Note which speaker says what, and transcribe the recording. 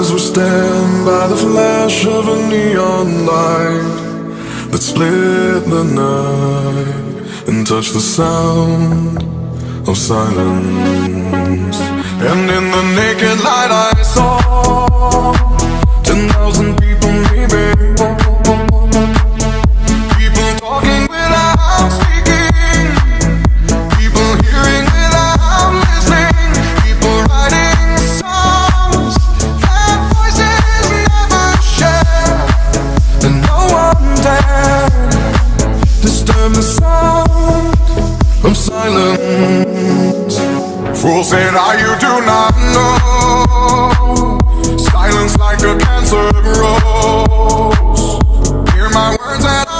Speaker 1: as we stand by the flash of a neon light that split the night and touched the sound of silence. And in the naked light I saw 10,000 people leaving, people talking without speaking, people hearing without listening, people writing songs that voices never share, and no one dared disturb the sound of silence. Fool said, you do not know, silence like a cancer grows. Hear my words and